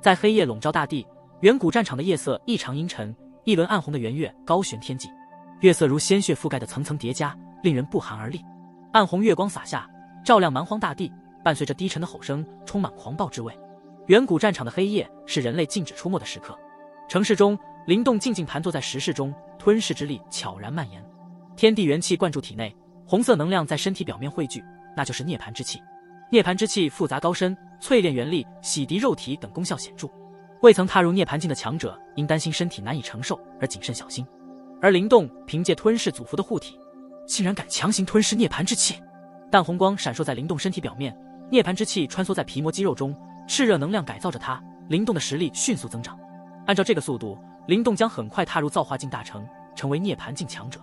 在黑夜笼罩大地，远古战场的夜色异常阴沉，一轮暗红的圆月高悬天际，月色如鲜血覆盖的层层叠加，令人不寒而栗。暗红月光洒下，照亮蛮荒大地，伴随着低沉的吼声，充满狂暴之味。远古战场的黑夜是人类禁止出没的时刻。城市中，灵动静静盘坐在石室中，吞噬之力悄然蔓延。天地元气灌注体内，红色能量在身体表面汇聚，那就是涅槃之气。涅槃之气复杂高深，淬炼元力、洗涤肉体等功效显著。未曾踏入涅槃境的强者，因担心身体难以承受而谨慎小心。而灵动凭借吞噬祖符的护体，竟然敢强行吞噬涅槃之气。淡红光闪烁在灵动身体表面，涅槃之气穿梭在皮膜肌肉中，炽热能量改造着它，灵动的实力迅速增长。按照这个速度，灵动将很快踏入造化境大成，成为涅槃境强者。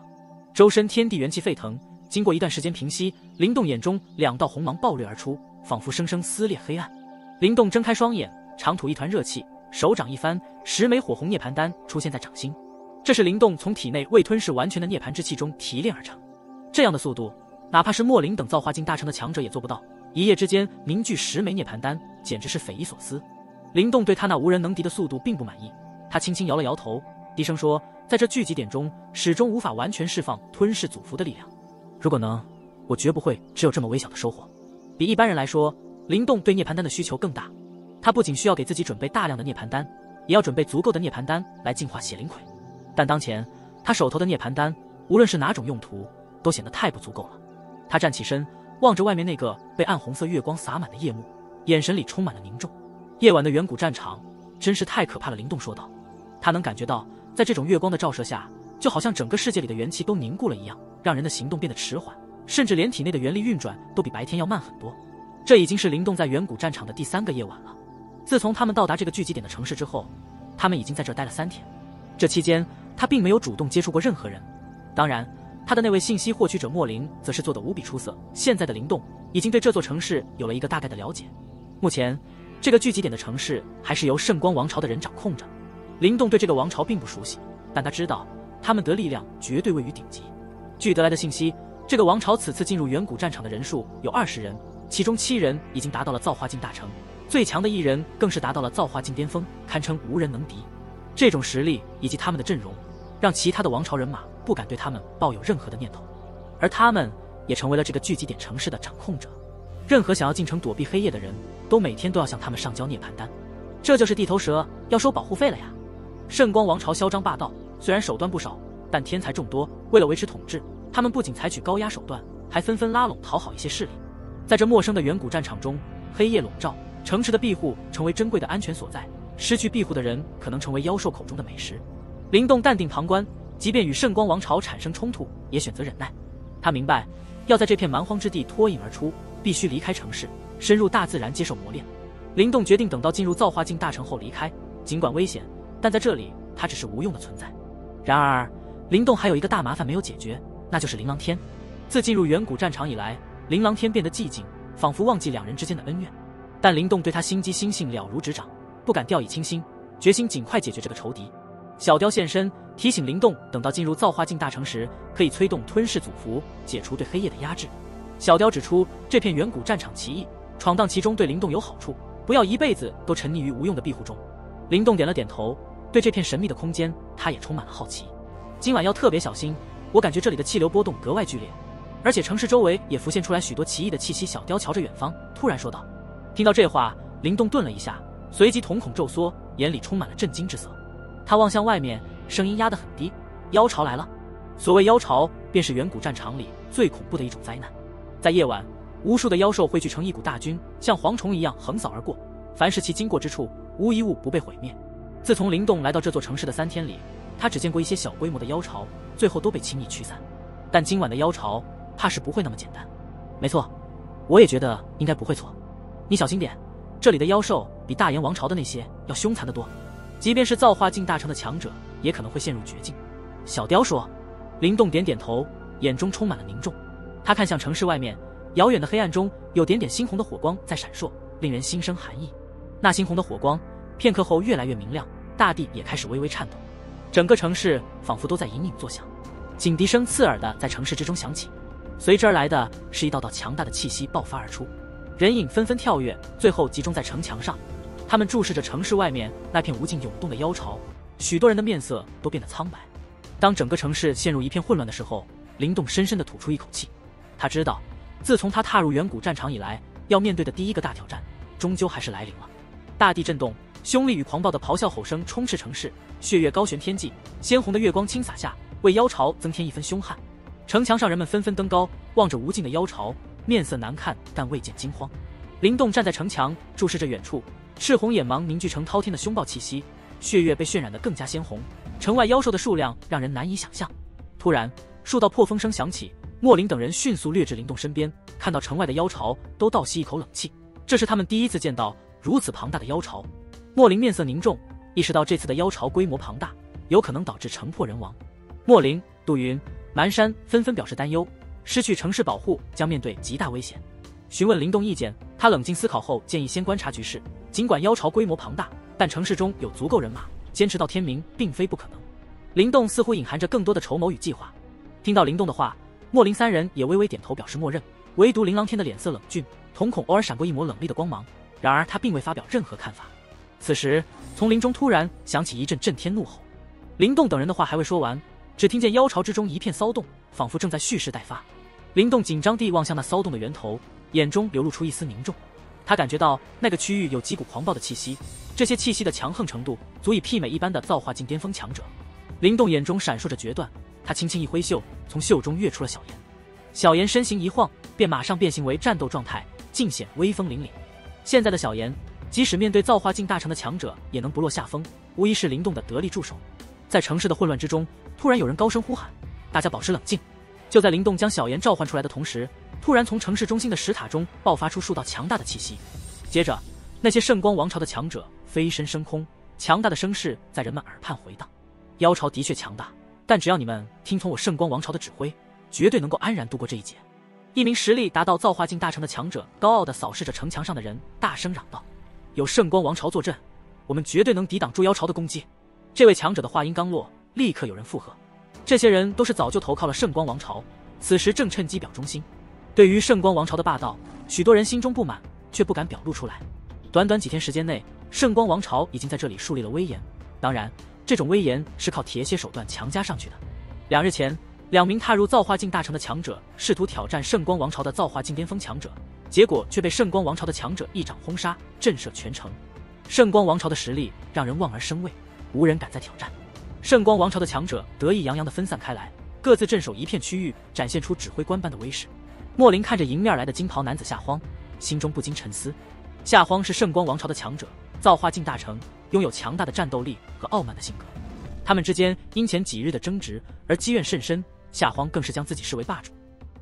周身天地元气沸腾，经过一段时间平息，灵动眼中2道红芒爆掠而出，仿佛生生撕裂黑暗。灵动睁开双眼，长吐一团热气，手掌一翻，10枚火红涅槃丹出现在掌心。这是灵动从体内未吞噬完全的涅槃之气中提炼而成。这样的速度，哪怕是莫林等造化境大成的强者也做不到。一夜之间凝聚10枚涅槃丹，简直是匪夷所思。灵动对他那无人能敌的速度并不满意，他轻轻摇了摇头，低声说：“在这聚集点中，始终无法完全释放吞噬祖符的力量。如果能，我绝不会只有这么微小的收获。”比一般人来说，灵动对涅槃丹的需求更大。他不仅需要给自己准备大量的涅槃丹，也要准备足够的涅槃丹来净化血灵魁。但当前他手头的涅槃丹，无论是哪种用途，都显得太不足够了。他站起身，望着外面那个被暗红色月光洒满的夜幕，眼神里充满了凝重。夜晚的远古战场真是太可怕了，灵动说道。他能感觉到，在这种月光的照射下，就好像整个世界里的元气都凝固了一样，让人的行动变得迟缓，甚至连体内的元力运转都比白天要慢很多。这已经是灵动在远古战场的第3个夜晚了。自从他们到达这个聚集点的城市之后，他们已经在这儿待了3天。这期间，他并没有主动接触过任何人。当然，他的那位信息获取者莫林则是做得无比出色。现在的灵动已经对这座城市有了一个大概的了解。目前，这个聚集点的城市还是由圣光王朝的人掌控着。灵动对这个王朝并不熟悉，但他知道他们的力量绝对位于顶级。据得来的信息，这个王朝此次进入远古战场的人数有20人，其中7人已经达到了造化境大成，最强的1人更是达到了造化境巅峰，堪称无人能敌。这种实力以及他们的阵容，让其他的王朝人马不敢对他们抱有任何的念头，而他们也成为了这个聚集点城市的掌控者。任何想要进城躲避黑夜的人，都每天都要向他们上交涅槃丹。这就是地头蛇要收保护费了呀！圣光王朝嚣张霸道，虽然手段不少，但天才众多。为了维持统治，他们不仅采取高压手段，还纷纷拉拢讨好一些势力。在这陌生的远古战场中，黑夜笼罩，城池的庇护成为珍贵的安全所在，失去庇护的人可能成为妖兽口中的美食。灵动淡定旁观，即便与圣光王朝产生冲突，也选择忍耐。他明白，要在这片蛮荒之地脱颖而出，必须离开城市，深入大自然接受磨练。灵动决定等到进入造化境大成后离开，尽管危险，但在这里他只是无用的存在。然而，灵动还有一个大麻烦没有解决，那就是琳琅天。自进入远古战场以来，琳琅天变得寂静，仿佛忘记2人之间的恩怨。但灵动对他心机心性了如指掌，不敢掉以轻心，决心尽快解决这个仇敌。小雕现身，提醒灵动等到进入造化境大成时，可以催动吞噬祖符，解除对黑夜的压制。小雕指出，这片远古战场奇异，闯荡其中对灵动有好处，不要一辈子都沉溺于无用的庇护中。灵动点了点头，对这片神秘的空间，他也充满了好奇。今晚要特别小心，我感觉这里的气流波动格外剧烈，而且城市周围也浮现出来许多奇异的气息。小雕瞧着远方，突然说道。听到这话，灵动顿了一下，随即瞳孔骤缩，眼里充满了震惊之色。他望向外面，声音压得很低：“妖潮来了！”所谓妖潮，便是远古战场里最恐怖的一种灾难。在夜晚，无数的妖兽汇聚成一股大军，像蝗虫一样横扫而过，凡是其经过之处，无一物不被毁灭。自从灵动来到这座城市的3天里，他只见过一些小规模的妖潮，最后都被轻易驱散。但今晚的妖潮，怕是不会那么简单。没错，我也觉得应该不会错。你小心点，这里的妖兽比大炎王朝的那些要凶残得多，即便是造化境大成的强者，也可能会陷入绝境。小雕说。灵动点点头，眼中充满了凝重。他看向城市外面，遥远的黑暗中有点点猩红的火光在闪烁，令人心生寒意。那猩红的火光片刻后越来越明亮，大地也开始微微颤抖，整个城市仿佛都在隐隐作响。警笛声刺耳地在城市之中响起，随之而来的是一道道强大的气息爆发而出，人影纷纷跳跃，最后集中在城墙上。他们注视着城市外面那片无尽涌动的妖潮，许多人的面色都变得苍白。当整个城市陷入一片混乱的时候，林动深深地吐出一口气。他知道，自从他踏入远古战场以来，要面对的第一个大挑战，终究还是来临了。大地震动，凶厉与狂暴的咆哮吼声充斥城市，血月高悬天际，鲜红的月光倾洒下，为妖潮增添一分凶悍。城墙上人们纷纷登高，望着无尽的妖潮，面色难看，但未见惊慌。林动站在城墙，注视着远处，赤红眼芒凝聚成滔天的凶暴气息，血月被渲染得更加鲜红。城外妖兽的数量让人难以想象。突然，数道破风声响起，莫林等人迅速掠至林动身边，看到城外的妖潮，都倒吸一口冷气。这是他们第一次见到如此庞大的妖潮。莫林面色凝重，意识到这次的妖潮规模庞大，有可能导致城破人亡。莫林、杜云、蛮山纷纷表示担忧，失去城市保护将面对极大危险。询问林动意见，他冷静思考后建议先观察局势。尽管妖潮规模庞大，但城市中有足够人马，坚持到天明并非不可能。林动似乎隐含着更多的筹谋与计划。听到林动的话，莫林三人也微微点头表示默认，唯独林琅天的脸色冷峻，瞳孔偶尔闪过一抹冷厉的光芒，然而他并未发表任何看法。此时，从林中突然响起一阵震天怒吼。林动等人的话还未说完，只听见妖潮之中一片骚动，仿佛正在蓄势待发。林动紧张地望向那骚动的源头，眼中流露出一丝凝重。他感觉到那个区域有几股狂暴的气息，这些气息的强横程度足以媲美一般的造化境巅峰强者。林动眼中闪烁着决断，他轻轻一挥袖，从袖中跃出了小炎。小炎身形一晃，便马上变形为战斗状态，尽显威风凛凛。现在的小炎，即使面对造化境大成的强者，也能不落下风，无疑是林动的得力助手。在城市的混乱之中，突然有人高声呼喊：“大家保持冷静！”就在林动将小炎召唤出来的同时，突然从城市中心的石塔中爆发出数道强大的气息。接着，那些圣光王朝的强者飞身升空，强大的声势在人们耳畔回荡。妖潮的确强大，但只要你们听从我圣光王朝的指挥，绝对能够安然度过这一劫。一名实力达到造化境大成的强者高傲地扫视着城墙上的人，大声嚷道：“有圣光王朝坐镇，我们绝对能抵挡住妖潮的攻击。”这位强者的话音刚落，立刻有人附和。这些人都是早就投靠了圣光王朝，此时正趁机表忠心。对于圣光王朝的霸道，许多人心中不满，却不敢表露出来。短短几天时间内，圣光王朝已经在这里树立了威严，当然，这种威严是靠铁血手段强加上去的。2日前，2名踏入造化境大成的强者试图挑战圣光王朝的造化境巅峰强者，结果却被圣光王朝的强者一掌轰杀，震慑全城。圣光王朝的实力让人望而生畏，无人敢再挑战。圣光王朝的强者得意洋洋地分散开来，各自镇守一片区域，展现出指挥官般的威势。莫林看着迎面而来的金袍男子夏荒，心中不禁沉思。夏荒是圣光王朝的强者，造化境大成，拥有强大的战斗力和傲慢的性格。他们之间因前几日的争执而积怨甚深，夏荒更是将自己视为霸主。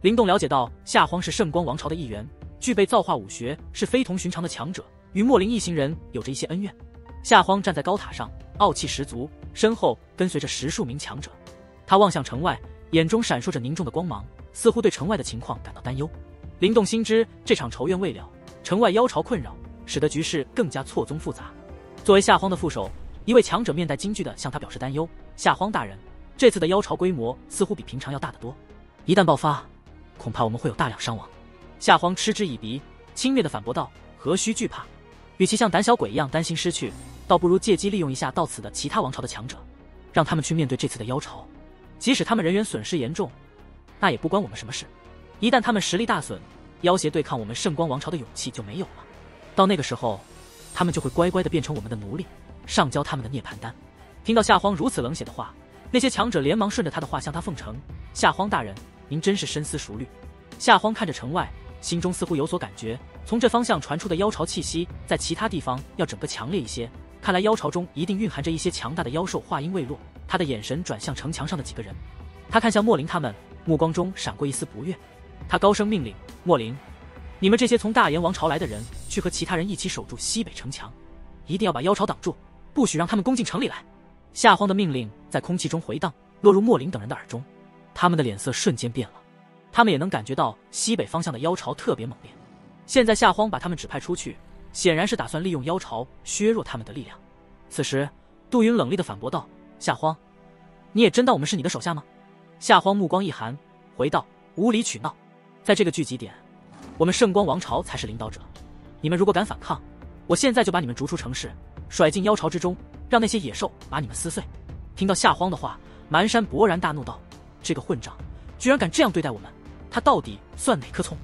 林动了解到夏荒是圣光王朝的一员，具备造化武学，是非同寻常的强者，与莫林一行人有着一些恩怨。夏荒站在高塔上，傲气十足，身后跟随着10数名强者。他望向城外，眼中闪烁着凝重的光芒，似乎对城外的情况感到担忧。林动心知这场仇怨未了，城外妖潮困扰，使得局势更加错综复杂。作为夏荒的副手，一位强者面带惊惧地向他表示担忧：“夏荒大人，这次的妖潮规模似乎比平常要大得多，一旦爆发，恐怕我们会有大量伤亡。”夏荒嗤之以鼻，轻蔑地反驳道：“何须惧怕？与其像胆小鬼一样担心失去，倒不如借机利用一下到此的其他王朝的强者，让他们去面对这次的妖潮。即使他们人员损失严重，那也不关我们什么事。一旦他们实力大损，妖邪对抗我们圣光王朝的勇气就没有了。到那个时候，他们就会乖乖地变成我们的奴隶，上交他们的涅槃丹。”听到夏荒如此冷血的话，那些强者连忙顺着他的话向他奉承：“夏荒大人，您真是深思熟虑。”夏荒看着城外，心中似乎有所感觉，从这方向传出的妖潮气息，在其他地方要整个强烈一些。看来妖潮中一定蕴含着一些强大的妖兽。话音未落，他的眼神转向城墙上的几个人，他看向莫林他们，目光中闪过一丝不悦。他高声命令：“莫林，你们这些从大炎王朝来的人，去和其他人一起守住西北城墙，一定要把妖潮挡住，不许让他们攻进城里来。”夏荒的命令在空气中回荡，落入莫林等人的耳中，他们的脸色瞬间变了。他们也能感觉到西北方向的妖潮特别猛烈。现在夏荒把他们指派出去，显然是打算利用妖潮削弱他们的力量。此时，杜云冷厉地反驳道：“夏荒，你也真当我们是你的手下吗？”夏荒目光一寒，回道：“无理取闹。在这个聚集点，我们圣光王朝才是领导者，你们如果敢反抗，我现在就把你们逐出城市，甩进妖巢之中，让那些野兽把你们撕碎。”听到夏荒的话，蛮山勃然大怒道：“这个混账，居然敢这样对待我们！他到底算哪颗葱？”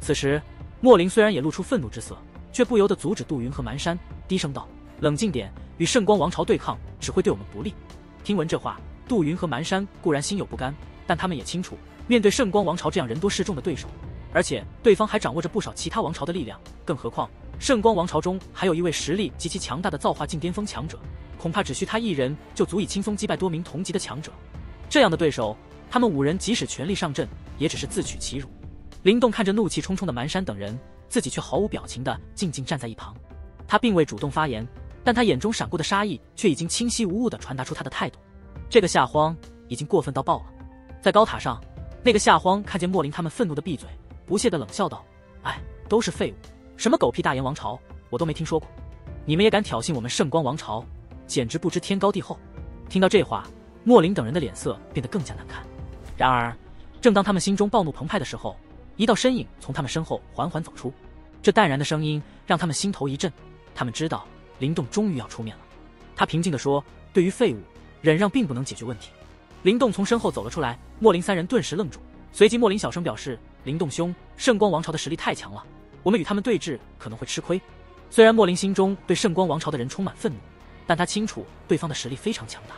此时，莫林虽然也露出愤怒之色，却不由得阻止杜云和蛮山，低声道：“冷静点，与圣光王朝对抗只会对我们不利。”听闻这话，杜云和蛮山固然心有不甘，但他们也清楚，面对圣光王朝这样人多势众的对手，而且对方还掌握着不少其他王朝的力量，更何况圣光王朝中还有一位实力极其强大的造化境巅峰强者，恐怕只需他一人就足以轻松击败多名同级的强者。这样的对手，他们5人即使全力上阵，也只是自取其辱。灵动看着怒气冲冲的蛮山等人，自己却毫无表情地静静站在一旁。他并未主动发言，但他眼中闪过的杀意却已经清晰无误地传达出他的态度。这个夏荒已经过分到爆了。在高塔上，那个夏荒看见莫林他们愤怒地闭嘴，不屑地冷笑道：“哎，都是废物，什么狗屁大炎王朝，我都没听说过。你们也敢挑衅我们圣光王朝，简直不知天高地厚。”听到这话，莫林等人的脸色变得更加难看。然而，正当他们心中暴怒澎湃的时候，一道身影从他们身后缓缓走出。这淡然的声音让他们心头一震，他们知道灵动终于要出面了。他平静地说：“对于废物，忍让并不能解决问题。”灵动从身后走了出来，莫林3人顿时愣住。随即莫林小声表示：“灵动兄，圣光王朝的实力太强了，我们与他们对峙可能会吃亏。”虽然莫林心中对圣光王朝的人充满愤怒，但他清楚对方的实力非常强大，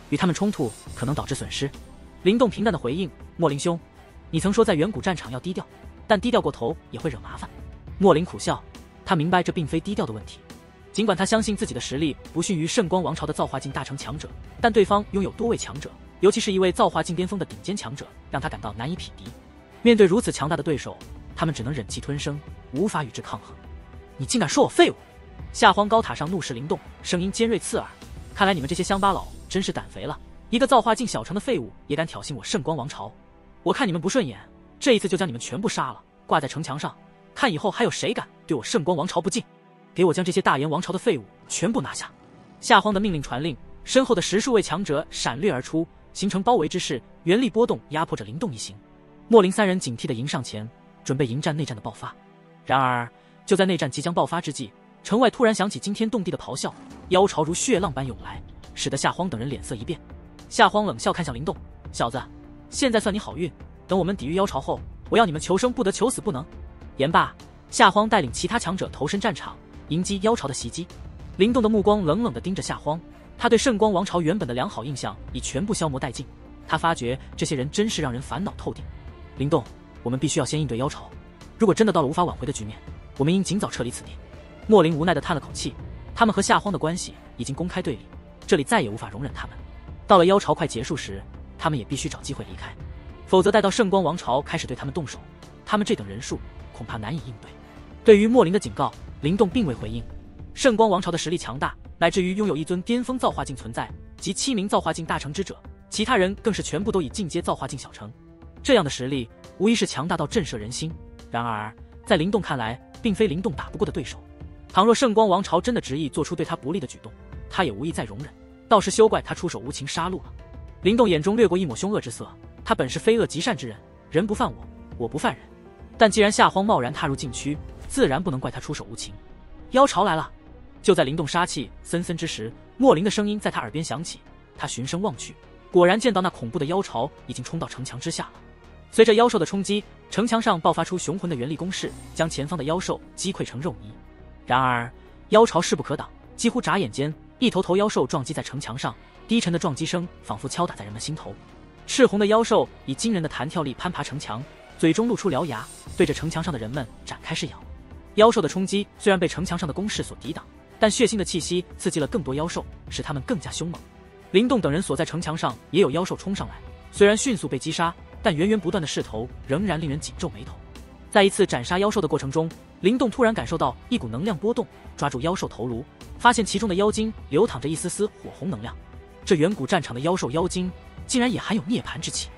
与他们冲突可能导致损失。灵动平淡的回应：“莫林兄，你曾说在远古战场要低调，但低调过头也会惹麻烦。”莫林苦笑，他明白这并非低调的问题。尽管他相信自己的实力不逊于圣光王朝的造化境大成强者，但对方拥有多位强者，尤其是一位造化境巅峰的顶尖强者，让他感到难以匹敌。面对如此强大的对手，他们只能忍气吞声，无法与之抗衡。“你竟敢说我废物！”夏荒高塔上怒视灵动，声音尖锐刺耳：“看来你们这些乡巴佬真是胆肥了，一个造化境小城的废物也敢挑衅我圣光王朝！我看你们不顺眼，这一次就将你们全部杀了，挂在城墙上，看以后还有谁敢对我圣光王朝不敬！给我将这些大炎王朝的废物全部拿下！”夏荒的命令传令，身后的10数位强者闪掠而出，形成包围之势，原力波动压迫着灵动一行。莫林3人警惕地迎上前，准备迎战内战的爆发。然而就在内战即将爆发之际，城外突然响起惊天动地的咆哮，妖潮如血浪般涌来，使得夏荒等人脸色一变。夏荒冷笑看向灵动：“小子，现在算你好运，等我们抵御妖潮后，我要你们求生不得，求死不能。”言罢，夏荒带领其他强者投身战场，迎击妖潮的袭击。灵动的目光冷冷地盯着夏荒，他对圣光王朝原本的良好印象已全部消磨殆尽。他发觉这些人真是让人烦恼透顶。“灵动，我们必须要先应对妖潮，如果真的到了无法挽回的局面，我们应尽早撤离此地。”莫林无奈地叹了口气，他们和夏荒的关系已经公开对立，这里再也无法容忍他们。到了妖潮快结束时，他们也必须找机会离开，否则待到圣光王朝开始对他们动手，他们这等人数恐怕难以应对。对于莫林的警告，灵动并未回应。圣光王朝的实力强大，乃至于拥有一尊巅峰造化境存在及7名造化境大成之者，其他人更是全部都已进阶造化境小成。这样的实力无疑是强大到震慑人心。然而在灵动看来，并非灵动打不过的对手。倘若圣光王朝真的执意做出对他不利的举动，他也无意再容忍，倒是休怪他出手无情杀戮了。灵动眼中掠过一抹凶恶之色，他本是非恶即善之人，人不犯我，我不犯人。但既然夏荒贸然踏入禁区，自然不能怪他出手无情。妖潮来了！就在灵动杀气森森之时，莫林的声音在他耳边响起。他循声望去，果然见到那恐怖的妖潮已经冲到城墙之下了。随着妖兽的冲击，城墙上爆发出雄浑的原力攻势，将前方的妖兽击溃成肉泥。然而妖潮势不可挡，几乎眨眼间，一头头妖兽撞击在城墙上，低沉的撞击声仿佛敲打在人们心头。赤红的妖兽以惊人的弹跳力攀爬城墙，嘴中露出獠牙，对着城墙上的人们展开噬咬。妖兽的冲击虽然被城墙上的攻势所抵挡，但血腥的气息刺激了更多妖兽，使他们更加凶猛。灵动等人所在城墙上也有妖兽冲上来，虽然迅速被击杀，但源源不断的势头仍然令人紧皱眉头。在一次斩杀妖兽的过程中，灵动突然感受到一股能量波动，抓住妖兽头颅，发现其中的妖精流淌着一丝丝火红能量。这远古战场的妖兽妖精竟然也含有涅槃之气。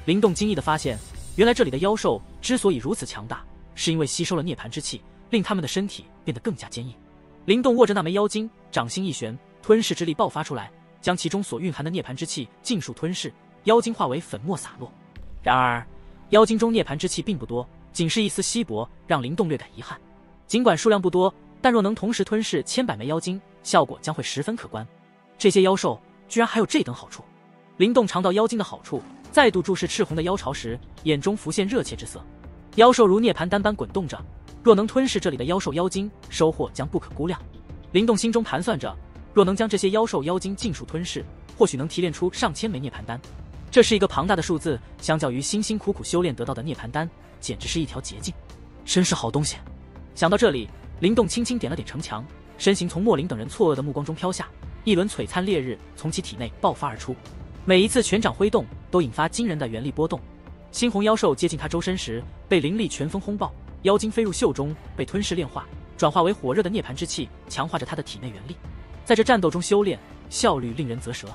灵动惊异地发现，原来这里的妖兽之所以如此强大，是因为吸收了涅槃之气，令他们的身体变得更加坚硬。灵动握着那枚妖精，掌心一旋，吞噬之力爆发出来，将其中所蕴含的涅槃之气尽数吞噬，妖精化为粉末洒落。然而妖精中涅槃之气并不多，仅是一丝稀薄，让灵动略感遗憾。尽管数量不多，但若能同时吞噬千百枚妖精，效果将会十分可观。这些妖兽居然还有这等好处！灵动尝到妖精的好处，再度注视赤红的妖巢时，眼中浮现热切之色。妖兽如涅槃丹般滚动着，若能吞噬这里的妖兽妖精，收获将不可估量。灵动心中盘算着，若能将这些妖兽妖精尽数吞噬，或许能提炼出上千枚涅槃丹。这是一个庞大的数字，相较于辛辛苦苦修炼得到的涅槃丹，简直是一条捷径。真是好东西！想到这里，灵动轻轻点了点城墙，身形从莫林等人错愕的目光中飘下，一轮璀璨烈日从其体内爆发而出，每一次拳掌挥动都引发惊人的原力波动。猩红妖兽接近他周身时，被灵力拳风轰爆，妖精飞入袖中，被吞噬炼化，转化为火热的涅槃之气，强化着他的体内原力。在这战斗中修炼，效率令人啧舌。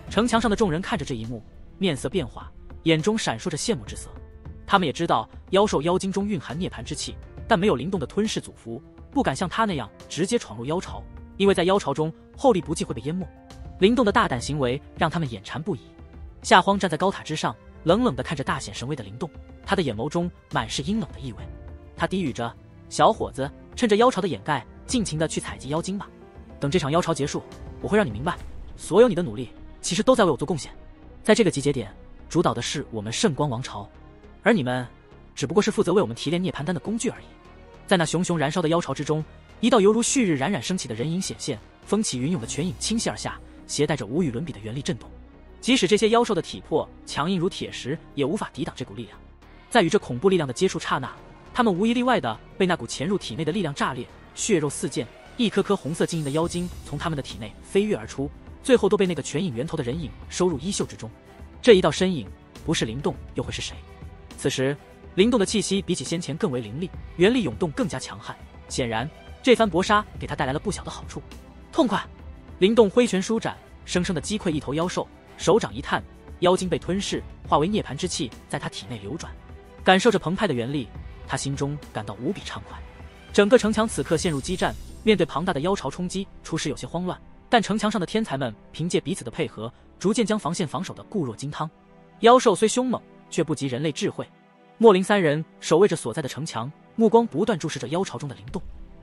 城墙上的众人看着这一幕，面色变化，眼中闪烁着羡慕之色。他们也知道妖兽妖精中蕴含涅槃之气，但没有灵动的吞噬祖符，不敢像他那样直接闯入妖巢，因为在妖巢中后力不济会被淹没。灵动的大胆行为让他们眼馋不已。夏荒站在高塔之上，冷冷地看着大显神威的灵动，他的眼眸中满是阴冷的意味。他低语着：“小伙子，趁着妖巢的掩盖，尽情地去采集妖精吧。等这场妖巢结束，我会让你明白，所有你的努力其实都在为我做贡献。在这个集结点，主导的是我们圣光王朝，而你们只不过是负责为我们提炼涅槃丹的工具而已。”在那熊熊燃烧的妖巢之中，一道犹如旭日冉冉升起的人影显现，风起云涌的拳影倾泻而下，携带着无与伦比的原力震动。即使这些妖兽的体魄强硬如铁石，也无法抵挡这股力量。在与这恐怖力量的接触刹那，他们无一例外地被那股潜入体内的力量炸裂，血肉四溅，一颗颗红色晶莹的妖精从他们的体内飞跃而出，最后都被那个拳影源头的人影收入衣袖之中。这一道身影不是灵动又会是谁？此时灵动的气息比起先前更为凌厉，原力涌动更加强悍。显然这番搏杀给他带来了不小的好处。痛快！灵动挥拳舒展，生生地击溃一头妖兽，手掌一探，妖精被吞噬，化为涅槃之气在他体内流转。感受着澎湃的原力，他心中感到无比畅快。整个城墙此刻陷入激战，面对庞大的妖巢冲击，初时有些慌乱，但城墙上的天才们凭借彼此的配合，逐渐将防线防守的固若金汤。妖兽虽凶猛，却不及人类智慧。莫林三人守卫着所在的城墙，目光不断注视着妖巢中的灵动。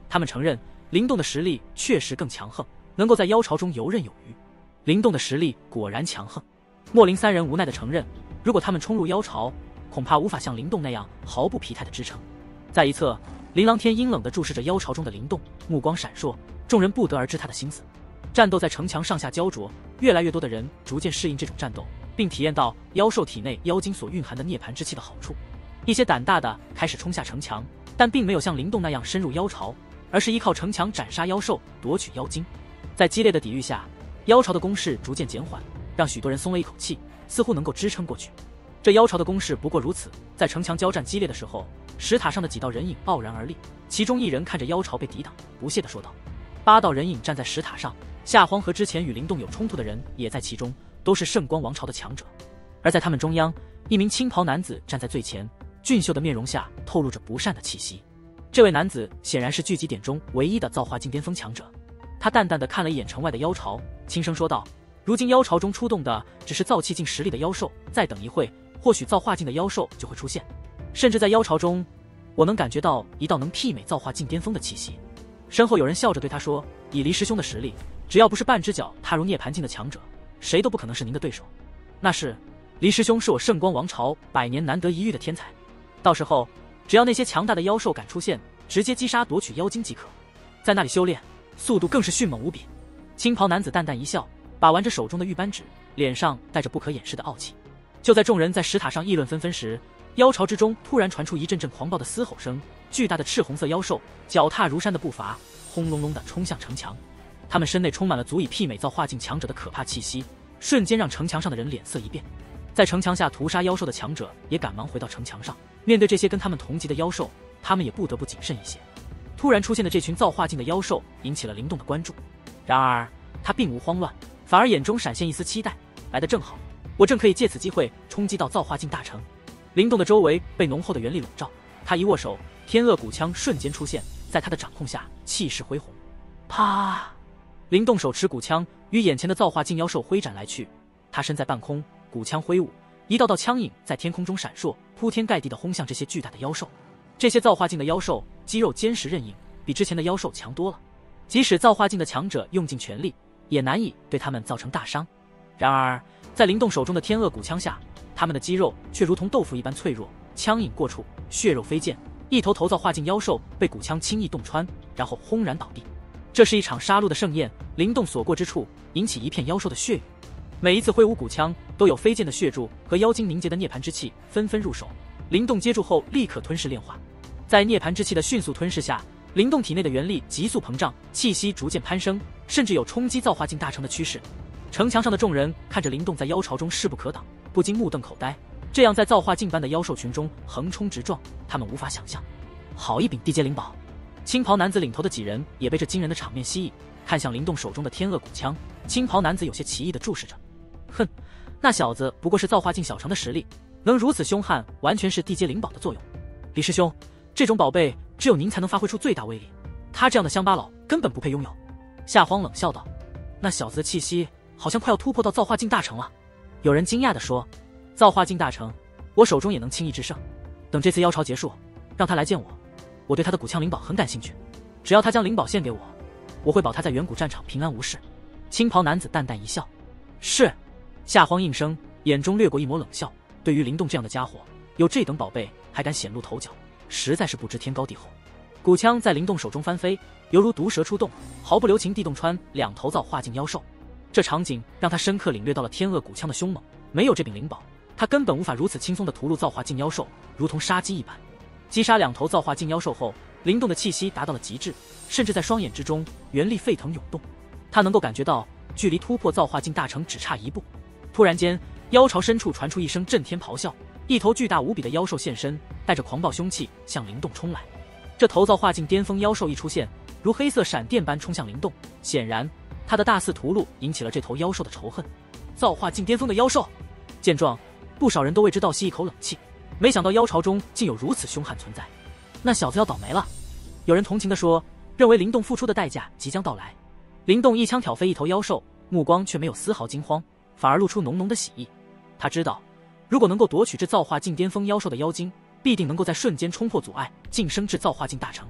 他们承认灵动的实力确实更强横，能够在妖巢中游刃有余。灵动的实力果然强横。莫林三人无奈地承认，如果他们冲入妖巢，恐怕无法像灵动那样毫不疲态地支撑。在一侧，琳琅天阴冷地注视着妖巢中的灵动，目光闪烁，众人不得而知他的心思。战斗在城墙上下焦灼，越来越多的人逐渐适应这种战斗，并体验到妖兽体内妖精所蕴含的涅槃之气的好处。一些胆大的开始冲下城墙，但并没有像灵动那样深入妖巢，而是依靠城墙斩杀妖兽，夺取妖精。在激烈的抵御下，妖巢的攻势逐渐减缓，让许多人松了一口气，似乎能够支撑过去。这妖巢的攻势不过如此。在城墙交战激烈的时候，石塔上的几道人影傲然而立，其中一人看着妖巢被抵挡，不屑地说道：“8道人影站在石塔上，夏荒和之前与灵动有冲突的人也在其中，都是圣光王朝的强者。而在他们中央，一名青袍男子站在最前，俊秀的面容下透露着不善的气息。这位男子显然是聚集点中唯一的造化境巅峰强者。他淡淡地看了一眼城外的妖巢，轻声说道：“如今妖巢中出动的只是造气境实力的妖兽，再等一会，或许造化境的妖兽就会出现。甚至在妖巢中，我能感觉到一道能媲美造化境巅峰的气息。”身后有人笑着对他说：“以黎师兄的实力，只要不是半只脚踏入涅槃境的强者，谁都不可能是您的对手。那是，黎师兄是我圣光王朝100年难得一遇的天才。到时候，只要那些强大的妖兽敢出现，直接击杀夺取妖精即可。在那里修炼，速度更是迅猛无比。”青袍男子淡淡一笑，把玩着手中的玉扳指，脸上带着不可掩饰的傲气。就在众人在石塔上议论纷纷时，妖巢之中突然传出一阵阵狂暴的嘶吼声，巨大的赤红色妖兽脚踏如山的步伐，轰隆隆地冲向城墙。他们身内充满了足以媲美造化境强者的可怕气息，瞬间让城墙上的人脸色一变。在城墙下屠杀妖兽的强者也赶忙回到城墙上，面对这些跟他们同级的妖兽，他们也不得不谨慎一些。突然出现的这群造化境的妖兽引起了灵动的关注，然而他并无慌乱，反而眼中闪现一丝期待。来得正好，我正可以借此机会冲击到造化境大城。灵动的周围被浓厚的原力笼罩，他一握手，天恶古枪瞬间出现，在他的掌控下气势恢宏。啪！灵动手持古枪与眼前的造化境妖兽挥斩来去，他身在半空，古枪挥舞，一道道枪影在天空中闪烁，铺天盖地地轰向这些巨大的妖兽。这些造化境的妖兽肌肉坚实韧硬，比之前的妖兽强多了，即使造化境的强者用尽全力，也难以对他们造成大伤。然而，在灵动手中的天恶骨枪下，他们的肌肉却如同豆腐一般脆弱，枪影过处，血肉飞溅，一头头造化境妖兽被骨枪轻易洞穿，然后轰然倒地。这是一场杀戮的盛宴，灵动所过之处，引起一片妖兽的血雨。每一次挥舞骨枪，都有飞溅的血柱和妖精凝结的涅槃之气纷纷入手。灵动接住后，立刻吞噬炼化。在涅槃之气的迅速吞噬下，灵动体内的元力急速膨胀，气息逐渐攀升，甚至有冲击造化境大成的趋势。城墙上的众人看着灵动在妖潮中势不可挡，不禁目瞪口呆。这样在造化境般的妖兽群中横冲直撞，他们无法想象。好一柄地阶灵宝！青袍男子领头的几人也被这惊人的场面吸引，看向灵动手中的天恶骨枪。青袍男子有些奇异地注视着，哼，那小子不过是造化境小成的实力，能如此凶悍，完全是地阶灵宝的作用。李师兄，这种宝贝只有您才能发挥出最大威力，他这样的乡巴佬根本不配拥有。夏荒冷笑道，那小子的气息好像快要突破到造化境大成了。有人惊讶地说，造化境大成，我手中也能轻易制胜。等这次妖潮结束，让他来见我，我对他的骨枪灵宝很感兴趣，只要他将灵宝献给我，我会保他在远古战场平安无事。青袍男子淡淡一笑，是。夏荒应声，眼中掠过一抹冷笑。对于灵动这样的家伙，有这等宝贝还敢显露头角，实在是不知天高地厚。骨枪在灵动手中翻飞，犹如毒蛇出洞，毫不留情地洞穿两头造化境妖兽。这场景让他深刻领略到了天恶骨枪的凶猛，没有这柄灵宝，他根本无法如此轻松地屠戮造化境妖兽，如同杀鸡一般。击杀两头造化境妖兽后，灵动的气息达到了极致，甚至在双眼之中元力沸腾涌动。他能够感觉到距离突破造化境大成只差一步。突然间，妖巢深处传出一声震天咆哮，一头巨大无比的妖兽现身，带着狂暴凶气向灵动冲来。这头造化境巅峰妖兽一出现，如黑色闪电般冲向灵动，显然他的大肆屠戮引起了这头妖兽的仇恨。造化境巅峰的妖兽，见状，不少人都为之倒吸一口冷气。没想到妖巢中竟有如此凶悍存在，那小子要倒霉了。有人同情地说，认为灵动付出的代价即将到来。灵动一枪挑飞一头妖兽，目光却没有丝毫惊慌，反而露出浓浓的喜意。他知道，如果能够夺取这造化境巅峰妖兽的妖精，必定能够在瞬间冲破阻碍，晋升至造化境大成。